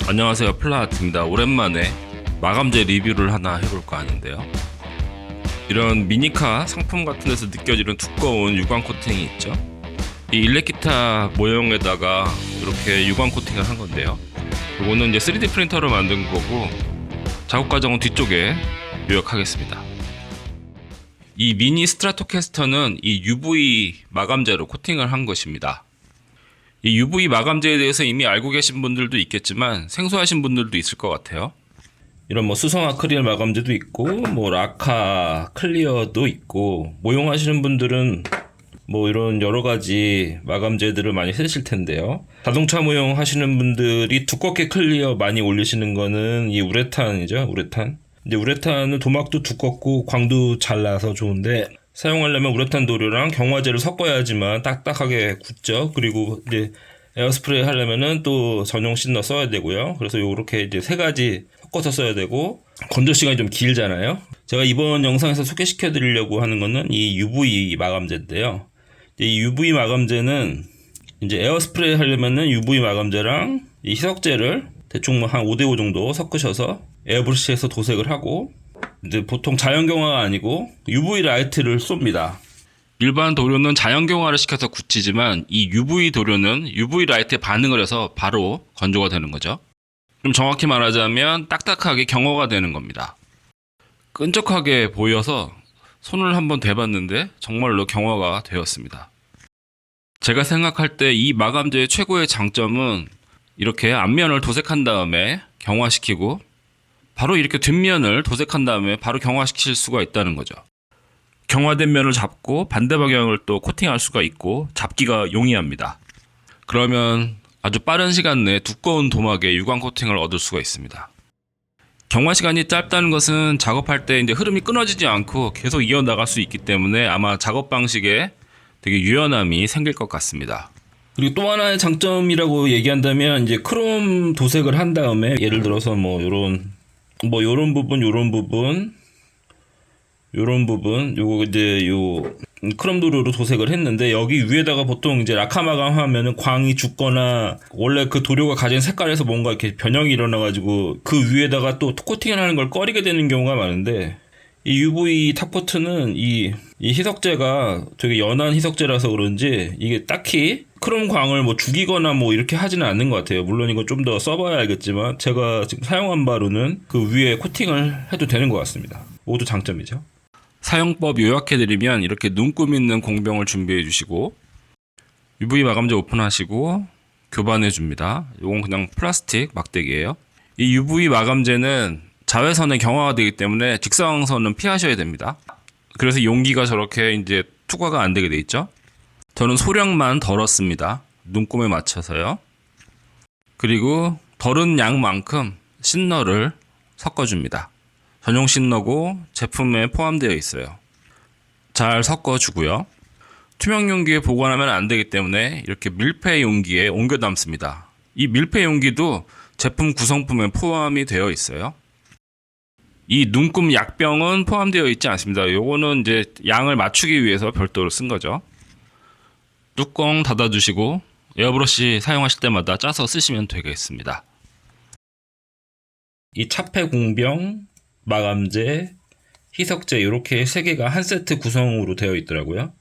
안녕하세요, 플라아트입니다. 오랜만에 마감재 리뷰를 하나 해볼까 하는데요, 이런 미니카 상품 같은 데서 느껴지는 두꺼운 유광 코팅이 있죠. 이 일렉기타 모형에다가 이렇게 유광 코팅을 한 건데요, 이거는 이제 3D 프린터로 만든 거고 작업 과정은 뒤쪽에 요약하겠습니다. 이 미니 스트라토캐스터는 이 UV 마감재로 코팅을 한 것입니다. 이 UV 마감재에 대해서 이미 알고 계신 분들도 있겠지만 생소하신 분들도 있을 것 같아요. 이런 뭐 수성 아크릴 마감재도 있고 뭐 라카 클리어도 있고, 모형하시는 분들은 뭐 이런 여러 가지 마감재들을 많이 쓰실 텐데요. 자동차 모형 하시는 분들이 두껍게 클리어 많이 올리시는 거는 이 우레탄이죠. 우레탄. 이제 우레탄은 도막도 두껍고 광도 잘 나서 좋은데, 사용하려면 우레탄 도료랑 경화제를 섞어야지만 딱딱하게 굳죠. 그리고 이제 에어스프레이 하려면은 또 전용 씬너 써야 되고요. 그래서 요렇게 이제 세 가지 섞어서 써야 되고, 건조 시간이 좀 길잖아요. 제가 이번 영상에서 소개시켜 드리려고 하는 거는 이 UV 마감재인데요. 이 UV 마감재는 이제 에어스프레이 하려면은 UV 마감재랑 이 희석제를 대충 한 5대5 정도 섞으셔서 에어브러시에서 도색을 하고, 이제 보통 자연경화가 아니고 UV 라이트를 쏩니다. 일반 도료는 자연경화를 시켜서 굳히지만 이 UV 도료는 UV 라이트에 반응을 해서 바로 건조가 되는 거죠. 좀 정확히 말하자면 딱딱하게 경화가 되는 겁니다. 끈적하게 보여서 손을 한번 대봤는데 정말로 경화가 되었습니다. 제가 생각할 때 이 마감재의 최고의 장점은 이렇게 앞면을 도색한 다음에 경화시키고 바로 이렇게 뒷면을 도색한 다음에 바로 경화시킬 수가 있다는 거죠. 경화된 면을 잡고 반대 방향을 또 코팅할 수가 있고 잡기가 용이합니다. 그러면 아주 빠른 시간 내에 두꺼운 도막에 유광 코팅을 얻을 수가 있습니다. 경화 시간이 짧다는 것은 작업할 때 이제 흐름이 끊어지지 않고 계속 이어나갈 수 있기 때문에 아마 작업 방식에 되게 유연함이 생길 것 같습니다. 그리고 또 하나의 장점이라고 얘기한다면, 이제 크롬 도색을 한 다음에 예를 들어서 요런 부분 요거 이제 요 크롬 도료로 도색을 했는데, 여기 위에다가 보통 이제 라카 마감하면은 광이 죽거나 원래 그 도료가 가진 색깔에서 뭔가 이렇게 변형이 일어나가지고 그 위에다가 또 코팅을 하는 걸 꺼리게 되는 경우가 많은데, 이 UV 탑코트는 이 희석제가 되게 연한 희석제라서 그런지 이게 딱히 크롬 광을 뭐 죽이거나 뭐 이렇게 하지는 않는 것 같아요. 물론 이거 좀 더 써봐야 알겠지만 제가 지금 사용한 바로는 그 위에 코팅을 해도 되는 것 같습니다. 모두 장점이죠. 사용법 요약해드리면, 이렇게 눈금 있는 공병을 준비해 주시고 UV 마감재 오픈하시고 교반해 줍니다. 이건 그냥 플라스틱 막대기예요. 이 UV 마감재는 자외선에 경화가 되기 때문에 직사광선은 피하셔야 됩니다. 그래서 용기가 저렇게 이제 투과가 안 되게 돼 있죠. 저는 소량만 덜었습니다. 눈금에 맞춰서요. 그리고 덜은 양만큼 씬너를 섞어줍니다. 전용 씬너고 제품에 포함되어 있어요. 잘 섞어주고요. 투명 용기에 보관하면 안 되기 때문에 이렇게 밀폐 용기에 옮겨 담습니다. 이 밀폐 용기도 제품 구성품에 포함이 되어 있어요. 이 눈금 약병은 포함되어 있지 않습니다. 요거는 이제 양을 맞추기 위해서 별도로 쓴 거죠. 뚜껑 닫아주시고 에어브러시 사용하실 때마다 짜서 쓰시면 되겠습니다. 이 차폐 공병, 마감재, 희석재 이렇게 세 개가 한 세트 구성으로 되어 있더라고요.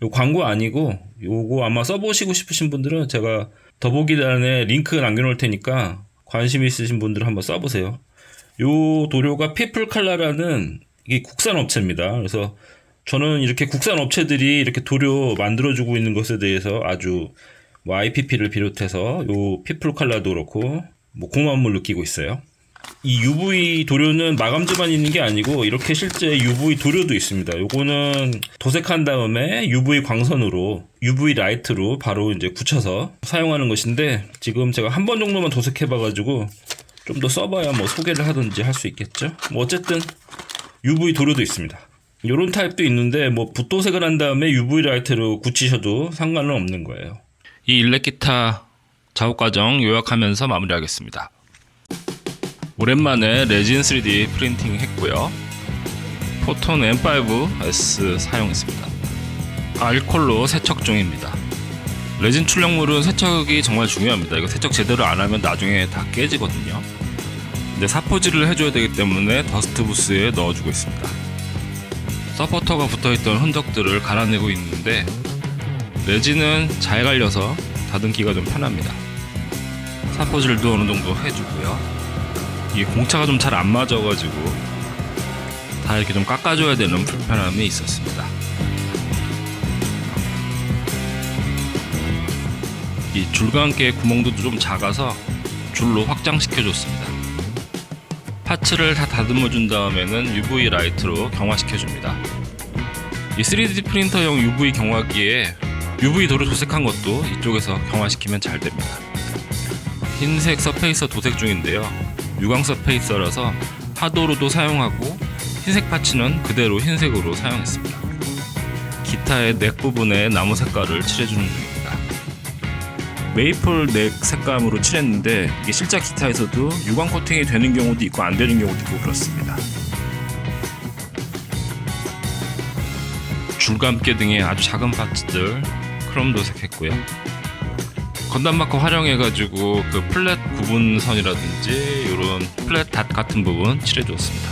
요 광고 아니고, 요거 아마 써보시고 싶으신 분들은 제가 더보기란에 링크 남겨놓을 테니까 관심 있으신 분들은 한번 써보세요. 요 도료가 피플칼라라는 이게 국산 업체입니다. 그래서 저는 이렇게 국산 업체들이 이렇게 도료 만들어주고 있는 것에 대해서 아주 뭐 IPP를 비롯해서 요 피플칼라도 그렇고 뭐 고마움을 느끼고 있어요. 이 UV 도료는 마감재만 있는 게 아니고 이렇게 실제 UV 도료도 있습니다. 요거는 도색한 다음에 UV 광선으로, UV 라이트로 바로 이제 굳혀서 사용하는 것인데, 지금 제가 한 번 정도만 도색해봐가지고 좀 더 써봐야 뭐 소개를 하든지 할 수 있겠죠. 뭐 어쨌든 UV 도료도 있습니다. 요런 타입도 있는데 뭐 붓도색을 한 다음에 UV 라이트로 굳히셔도 상관은 없는 거예요. 이 일렉기타 작업 과정 요약하면서 마무리하겠습니다. 오랜만에 레진 3D 프린팅 했고요. 포톤 M5S 사용했습니다. 알콜로 세척 중입니다. 레진 출력물은 세척이 정말 중요합니다. 이거 세척 제대로 안 하면 나중에 다 깨지거든요. 근데 사포질을 해줘야 되기 때문에 더스트 부스에 넣어주고 있습니다. 서포터가 붙어있던 흔적들을 갈아내고 있는데 레진은 잘 갈려서 다듬기가 좀 편합니다. 사포질도 어느 정도 해주고요. 이게 공차가 좀 잘 안 맞아가지고 다 이렇게 좀 깎아줘야 되는 불편함이 있었습니다. 이 줄감개 구멍도 좀 작아서 줄로 확장시켜줬습니다. 파츠를 다 다듬어준 다음에는 UV 라이트로 경화시켜줍니다. 이 3D 프린터용 UV 경화기에 UV 도를 도색한 것도 이쪽에서 경화시키면 잘 됩니다. 흰색 서페이서 도색 중인데요. 유광 서페이서라서 하도로도 사용하고 흰색 파츠는 그대로 흰색으로 사용했습니다. 기타의 넥 부분에 나무 색깔을 칠해주는 중입니다. 메이플 넥 색감으로 칠했는데 이게 실제 기타에서도 유광 코팅이 되는 경우도 있고 안 되는 경우도 있고 그렇습니다. 줄감개 등의 아주 작은 파츠들 크롬 도색했고요. 건담 마커 활용해가지고 그 플랫 구분선이라든지 이런 플랫 닷 같은 부분 칠해주었습니다.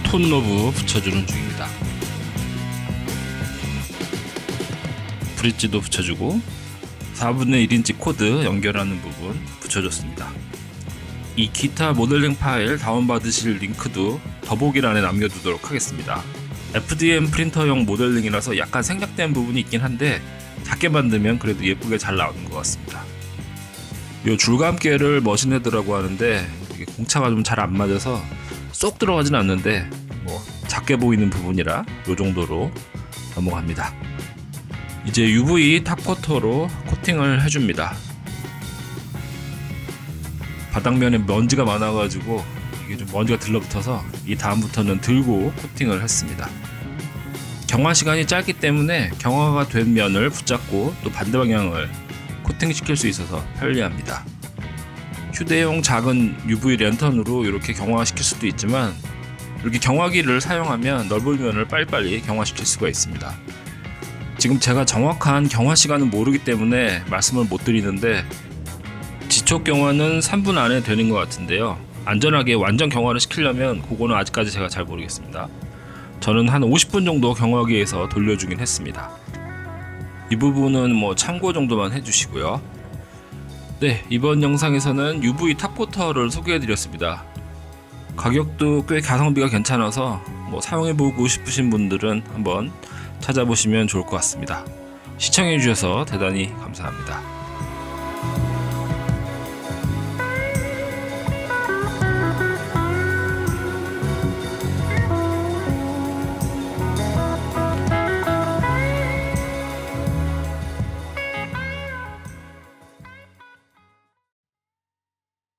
톤 노브 붙여주는 중입니다. 브릿지도 붙여주고 4분의 1인치 코드 연결하는 부분 붙여줬습니다. 이 기타 모델링 파일 다운받으실 링크도 더보기란에 남겨두도록 하겠습니다. FDM 프린터용 모델링이라서 약간 생략된 부분이 있긴 한데 작게 만들면 그래도 예쁘게 잘 나오는 것 같습니다. 이 줄감개를 머신헤드라고 하는데 이게 공차가 좀 잘 안 맞아서 쏙 들어가진 않는데 뭐 작게 보이는 부분이라 이 정도로 넘어갑니다. 이제 UV 탑커터로 코팅을 해줍니다. 바닥면에 먼지가 많아가지고 이게 좀 먼지가 들러붙어서 이 다음부터는 들고 코팅을 했습니다. 경화 시간이 짧기 때문에 경화가 된 면을 붙잡고 또 반대 방향을 코팅시킬 수 있어서 편리합니다. 휴대용 작은 UV 랜턴으로 이렇게 경화시킬 수도 있지만 이렇게 경화기를 사용하면 넓은 면을 빨리빨리 경화시킬 수가 있습니다. 지금 제가 정확한 경화 시간은 모르기 때문에 말씀을 못 드리는데 지촉 경화는 3분 안에 되는 것 같은데요. 안전하게 완전 경화를 시키려면 그거는 아직까지 제가 잘 모르겠습니다. 저는 한 50분 정도 경화기에서 돌려주긴 했습니다. 이 부분은 뭐 참고 정도만 해주시고요. 네, 이번 영상에서는 UV 탑코터를 소개해드렸습니다. 가격도 꽤 가성비가 괜찮아서 뭐 사용해보고 싶으신 분들은 한번 찾아보시면 좋을 것 같습니다. 시청해주셔서 대단히 감사합니다.